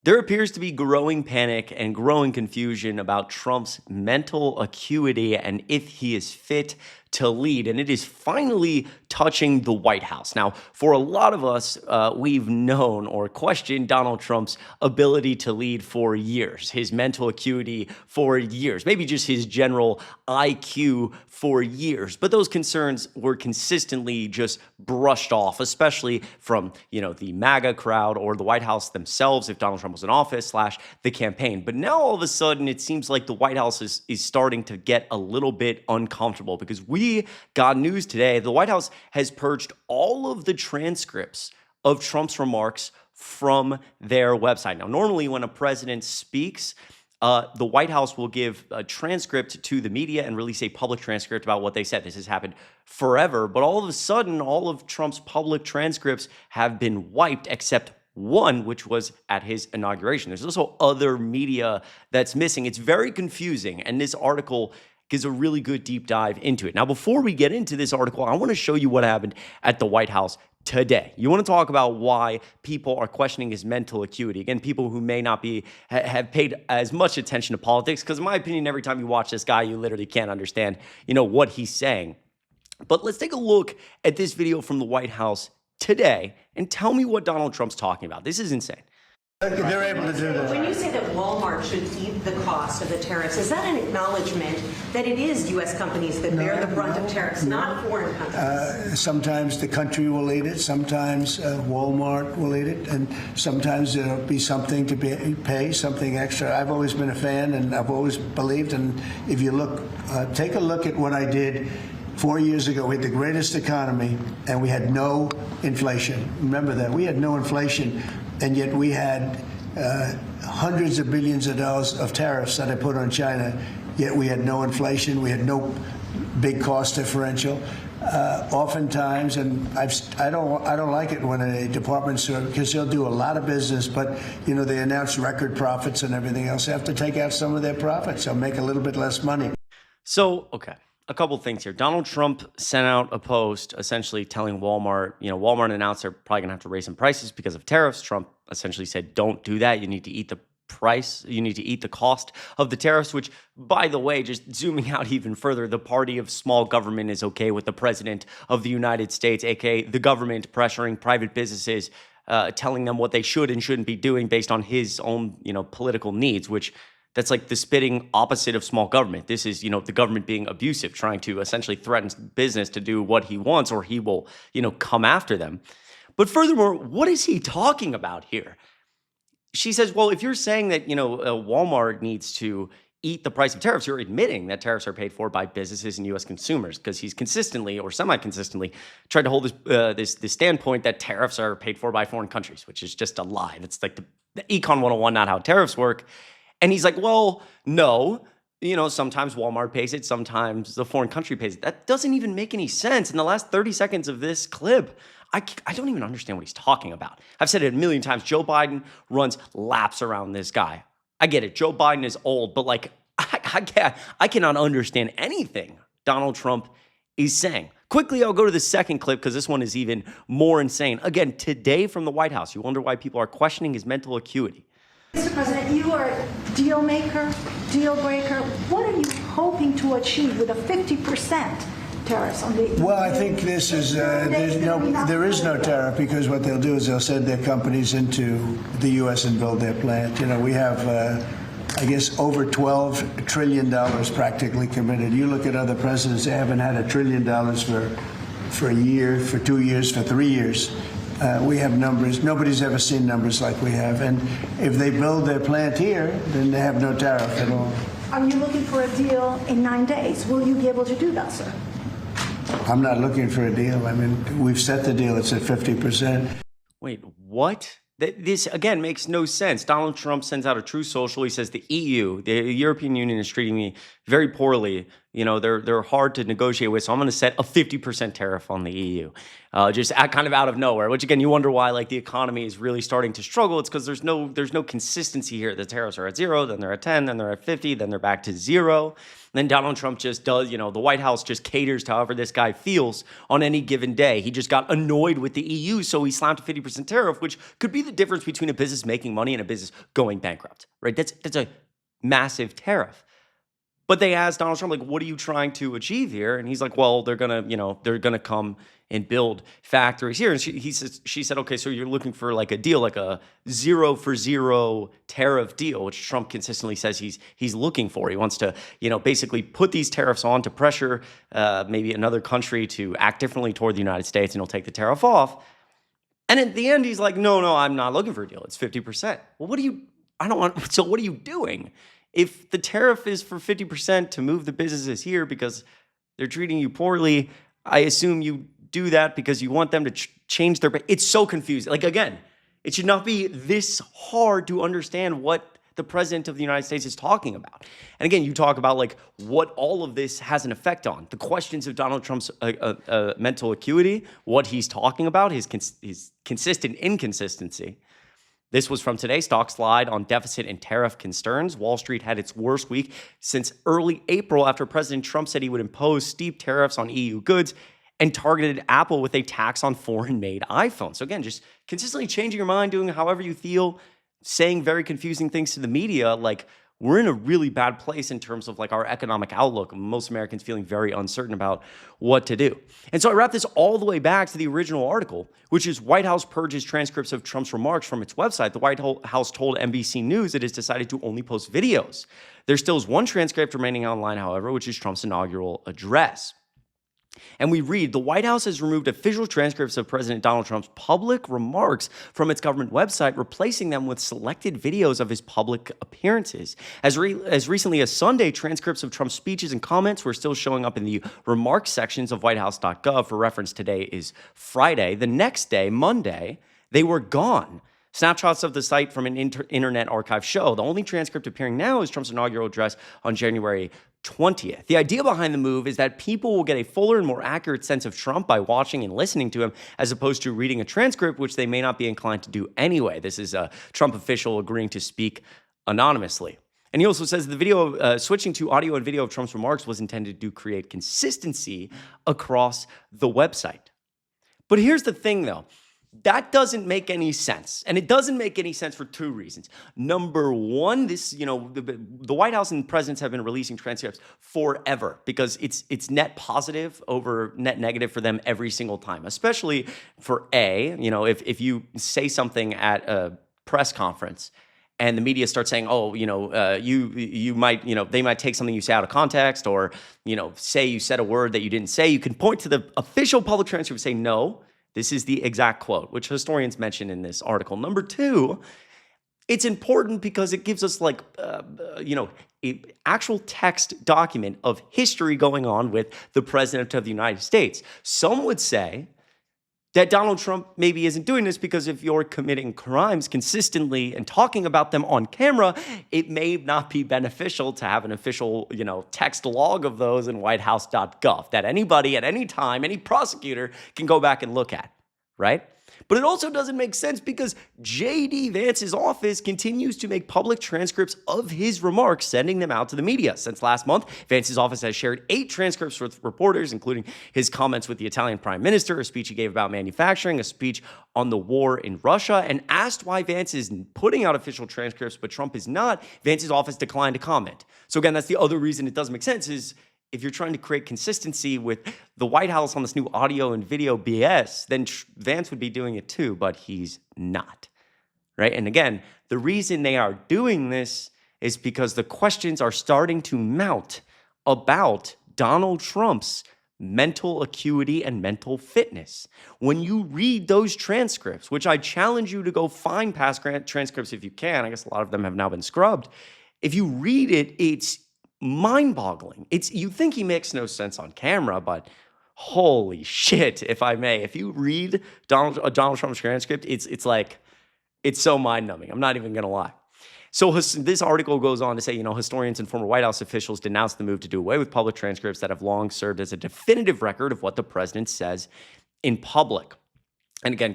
There appears to be growing panic and growing confusion about Trump's mental acuity and if he is fit to lead. And it is finally touching the White House. Now, for a lot of us, we've known or questioned Donald Trump's ability to lead for years, his mental acuity for years, maybe just his general IQ for years. But those concerns were consistently just brushed off, especially from, the MAGA crowd or the White House themselves, if Donald Trump was in office, / the campaign. But now all of a sudden, it seems like the White House is starting to get a little bit uncomfortable because we got news today. The White House has purged all of the transcripts of Trump's remarks from their website. Now, normally when a president speaks, the White House will give a transcript to the media and release a public transcript about what they said. This has happened forever, but all of a sudden, all of Trump's public transcripts have been wiped except one, which was at his inauguration. There's also other media that's missing. It's very confusing, and this article gives a really good deep dive into it. Now, before we get into this article, I want to show you what happened at the White House today. You want to talk about why people are questioning his mental acuity. Again, people who may not have paid as much attention to politics, because in my opinion, every time you watch this guy, you literally can't understand, what he's saying. But let's take a look at this video from the White House today and tell me what Donald Trump's talking about. This is insane. They're able to do that. When you say that Walmart should eat the cost of the tariffs, is that an acknowledgement that it is U.S. companies that bear the brunt of tariffs, not foreign countries? Sometimes the country will eat it, sometimes Walmart will eat it, and sometimes there'll be something to pay, something extra. I've always been a fan, and I've always believed, and if you look, take a look at what I did 4 years ago. We had the greatest economy, and we had no inflation. Remember that. We had no inflation. And yet we had hundreds of billions of dollars of tariffs that I put on China, yet we had no inflation, we had no big cost differential. Oftentimes, and I don't like it when a department store, because they'll do a lot of business, but they announce record profits and everything else. They have to take out some of their profits. They'll make a little bit less money. So, okay. A couple of things here. Donald Trump sent out a post essentially telling Walmart, Walmart announced they're probably going to have to raise some prices because of tariffs. Trump essentially said, don't do that. You need to eat the price. You need to eat the cost of the tariffs, which, by the way, just zooming out even further, the party of small government is okay with the president of the United States, aka the government, pressuring private businesses, telling them what they should and shouldn't be doing based on his own, political needs, which that's like the spitting opposite of small government. This is, the government being abusive, trying to essentially threaten business to do what he wants, or he will, come after them. But furthermore, what is he talking about here? She says, well, if you're saying that, Walmart needs to eat the price of tariffs, you're admitting that tariffs are paid for by businesses and U.S. consumers, because he's consistently or semi-consistently tried to hold this standpoint that tariffs are paid for by foreign countries, which is just a lie. That's like the Econ 101, not how tariffs work. And he's like, well, no, sometimes Walmart pays it, sometimes the foreign country pays it. That doesn't even make any sense. In the last 30 seconds of this clip, I don't even understand what he's talking about. I've said it a million times. Joe Biden runs laps around this guy. I get it. Joe Biden is old, but I cannot understand anything Donald Trump is saying. Quickly, I'll go to the second clip because this one is even more insane. Again, today from the White House, you wonder why people are questioning his mental acuity. Mr. President, you are a deal maker, deal breaker. What are you hoping to achieve with a 50% tariffs on the? Well, I think this is there is no tariff, because what they'll do is they'll send their companies into the U.S. and build their plant. We have, I guess, over $12 trillion practically committed. You look at other presidents; they haven't had $1 trillion for a year, for 2 years, for 3 years. We have numbers. Nobody's ever seen numbers like we have. And if they build their plant here, then they have no tariff at all. Are you looking for a deal in 9 days? Will you be able to do that, sir? I'm not looking for a deal. I mean, we've set the deal. It's at 50%. Wait, what? This, again, makes no sense. Donald Trump sends out a true social. He says the EU, the European Union, is treating me very poorly they're hard to negotiate with. So I'm going to set a 50% tariff on the EU, just kind of out of nowhere. Which again, you wonder why like the economy is really starting to struggle. It's because there's no consistency here. The tariffs are at 0, then they're at 10, then they're at 50, then they're back to 0. Then Donald Trump just does, the White House just caters to however this guy feels on any given day. He just got annoyed with the EU, so he slapped a 50% tariff, which could be the difference between a business making money and a business going bankrupt, right? That's a massive tariff. But they asked Donald Trump, like, what are you trying to achieve here? And he's like, well, they're gonna come and build factories here. And she said, okay, so you're looking for like a deal, like a 0 for 0 tariff deal, which Trump consistently says he's looking for. He wants to, basically put these tariffs on to pressure maybe another country to act differently toward the United States, and he'll take the tariff off. And at the end, he's like, no, I'm not looking for a deal. It's 50%. Well, what are you doing? If the tariff is for 50% to move the businesses here because they're treating you poorly, I assume you do that because you want them to change their... It's so confusing. Like, again, it should not be this hard to understand what the president of the United States is talking about. And again, you talk about like what all of this has an effect on. The questions of Donald Trump's mental acuity, what he's talking about, his consistent inconsistency. This was from today. Stocks slide on deficit and tariff concerns. Wall Street had its worst week since early April after President Trump said he would impose steep tariffs on EU goods and targeted Apple with a tax on foreign-made iPhones. So again, just consistently changing your mind, doing however you feel, saying very confusing things to the media. Like, we're in a really bad place in terms of like our economic outlook. Most Americans feeling very uncertain about what to do. And so I wrap this all the way back to the original article, which is White House purges transcripts of Trump's remarks from its website. The White House told NBC News it has decided to only post videos. There still is one transcript remaining online, however, which is Trump's inaugural address. And we read, the White House has removed official transcripts of President Donald Trump's public remarks from its government website, replacing them with selected videos of his public appearances. As recently as Sunday, transcripts of Trump's speeches and comments were still showing up in the remarks sections of whitehouse.gov. For reference, today is Friday. The next day, Monday, they were gone. Snapshots of the site from an internet archive show. The only transcript appearing now is Trump's inaugural address on January 20th. The idea behind the move is that people will get a fuller and more accurate sense of Trump by watching and listening to him, as opposed to reading a transcript, which they may not be inclined to do anyway. This is a Trump official agreeing to speak anonymously. And he also says the video, switching to audio and video of Trump's remarks was intended to create consistency across the website. But here's the thing, though. That doesn't make any sense. And it doesn't make any sense for two reasons. Number one, the White House and presidents have been releasing transcripts forever because it's net positive over net negative for them every single time, especially for if you say something at a press conference and the media starts saying, you might, they might take something you say out of context, or, say you said a word that you didn't say. You can point to the official public transcript and say, no, this is the exact quote, which historians mention in this article. Number two, it's important because it gives us an actual text document of history going on with the president of the United States. Some would say that Donald Trump maybe isn't doing this because if you're committing crimes consistently and talking about them on camera, it may not be beneficial to have an official, text log of those in whitehouse.gov that anybody at any time, any prosecutor can go back and look at, right? But it also doesn't make sense because J.D. Vance's office continues to make public transcripts of his remarks, sending them out to the media. Since last month, Vance's office has shared 8 transcripts with reporters, including his comments with the Italian prime minister, a speech he gave about manufacturing, a speech on the war in Russia. And asked why Vance is putting out official transcripts, but Trump is not, Vance's office declined to comment. So again, that's the other reason it doesn't make sense is if you're trying to create consistency with the White House on this new audio and video BS, then Vance would be doing it too, but he's not, right? And again, the reason they are doing this is because the questions are starting to mount about Donald Trump's mental acuity and mental fitness. When you read those transcripts, which I challenge you to go find past transcripts if you can, I guess a lot of them have now been scrubbed. If you read it, it's mind-boggling. You think he makes no sense on camera, but holy shit, if I may. If you read Donald Trump's transcript, it's so mind-numbing. I'm not even going to lie. So this article goes on to say, historians and former White House officials denounced the move to do away with public transcripts that have long served as a definitive record of what the president says in public. And again,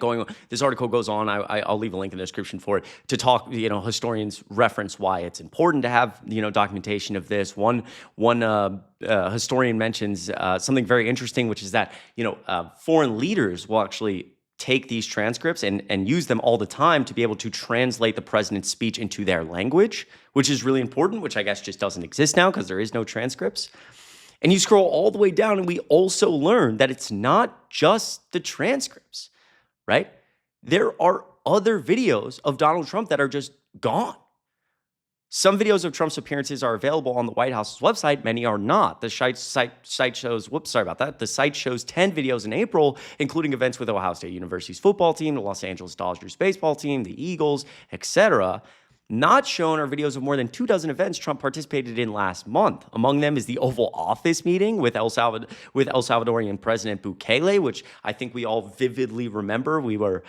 this article goes on, I'll leave a link in the description for it, to talk, historians reference why it's important to have, documentation of this. One historian mentions something very interesting, which is that, foreign leaders will actually take these transcripts and use them all the time to be able to translate the president's speech into their language, which is really important, which I guess just doesn't exist now because there is no transcripts. And you scroll all the way down, and we also learn that it's not just the transcripts, right? There are other videos of Donald Trump that are just gone. Some videos of Trump's appearances are available on the White House's website. Many are not. The site shows, the site shows 10 videos in April, including events with Ohio State University's football team, the Los Angeles Dodgers baseball team, the Eagles, etc. Not shown are videos of more than 24 events Trump participated in last month. Among them is the Oval Office meeting with El Salvadorian President Bukele, which I think we all vividly remember. We were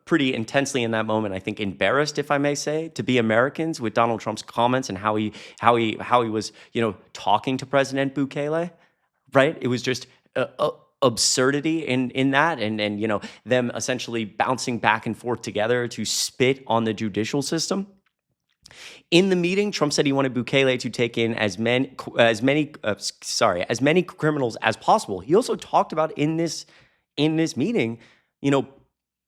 pretty intensely in that moment, I think, embarrassed, if I may say, to be Americans with Donald Trump's comments and how he was, talking to President Bukele, right? It was just absurdity in that, and them essentially bouncing back and forth together to spit on the judicial system. In the meeting, Trump said he wanted Bukele to take in as many criminals as possible. He also talked about in this meeting,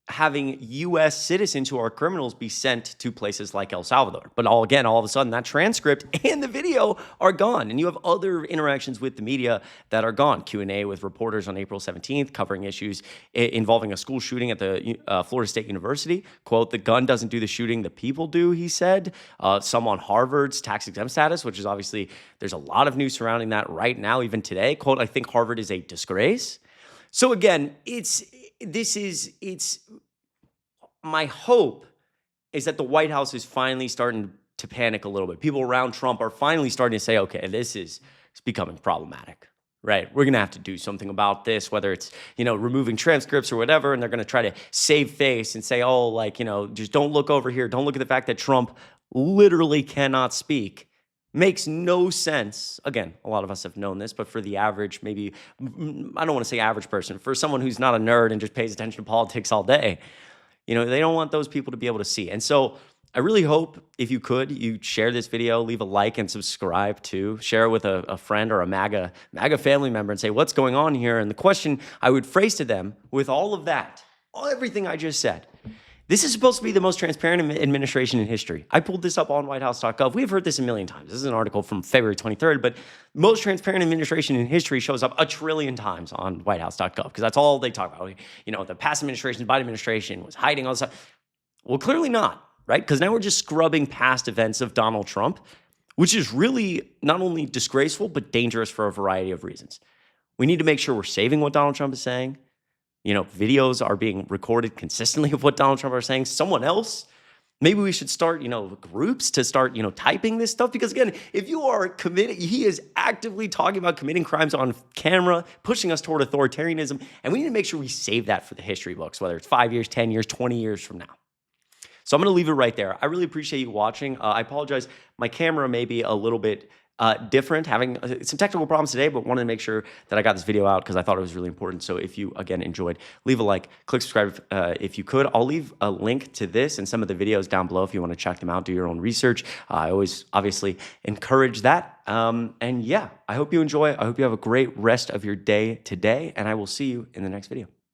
having U.S. citizens who are criminals be sent to places like El Salvador. But all of a sudden, that transcript and the video are gone. And you have other interactions with the media that are gone. Q&A with reporters on April 17th covering issues involving a school shooting at the Florida State University. Quote, "The gun doesn't do the shooting, the people do," he said. Some on Harvard's tax-exempt status, which is obviously, there's a lot of news surrounding that right now, even today. Quote, "I think Harvard is a disgrace." So again, my hope is that the White House is finally starting to panic a little bit. People around Trump are finally starting to say, okay, it's becoming problematic, right? We're going to have to do something about this, whether it's, removing transcripts or whatever, and they're going to try to save face and say, just don't look over here. Don't look at the fact that Trump literally cannot speak. Makes no sense. Again, a lot of us have known this, but for the average, maybe, I don't want to say average person, for someone who's not a nerd and just pays attention to politics all day, they don't want those people to be able to see. And so I really hope, if you could, you share this video, leave a like and subscribe too. Share it with a friend or a MAGA family member and say, what's going on here? And the question I would phrase to them with all of that, everything I just said, this is supposed to be the most transparent administration in history. I pulled this up on whitehouse.gov. We've heard this a million times. This is an article from February 23rd, but most transparent administration in history shows up 1 trillion times on whitehouse.gov because that's all they talk about. The past administration, the Biden administration was hiding all this stuff. Well, clearly not, right? Because now we're just scrubbing past events of Donald Trump, which is really not only disgraceful, but dangerous for a variety of reasons. We need to make sure we're saving what Donald Trump is saying. Videos are being recorded consistently of what Donald Trump are saying. Someone else, maybe we should start, groups to start, typing this stuff. Because again, if you are committing, he is actively talking about committing crimes on camera, pushing us toward authoritarianism. And we need to make sure we save that for the history books, whether it's 5 years, 10 years, 20 years from now. So I'm going to leave it right there. I really appreciate you watching. I apologize. My camera may be a little bit different, having some technical problems today, but wanted to make sure that I got this video out because I thought it was really important. So if you, again, enjoyed, leave a like, click subscribe if you could. I'll leave a link to this and some of the videos down below if you want to check them out, do your own research. I always, obviously, encourage that. And yeah, I hope you enjoy. I hope you have a great rest of your day today, and I will see you in the next video.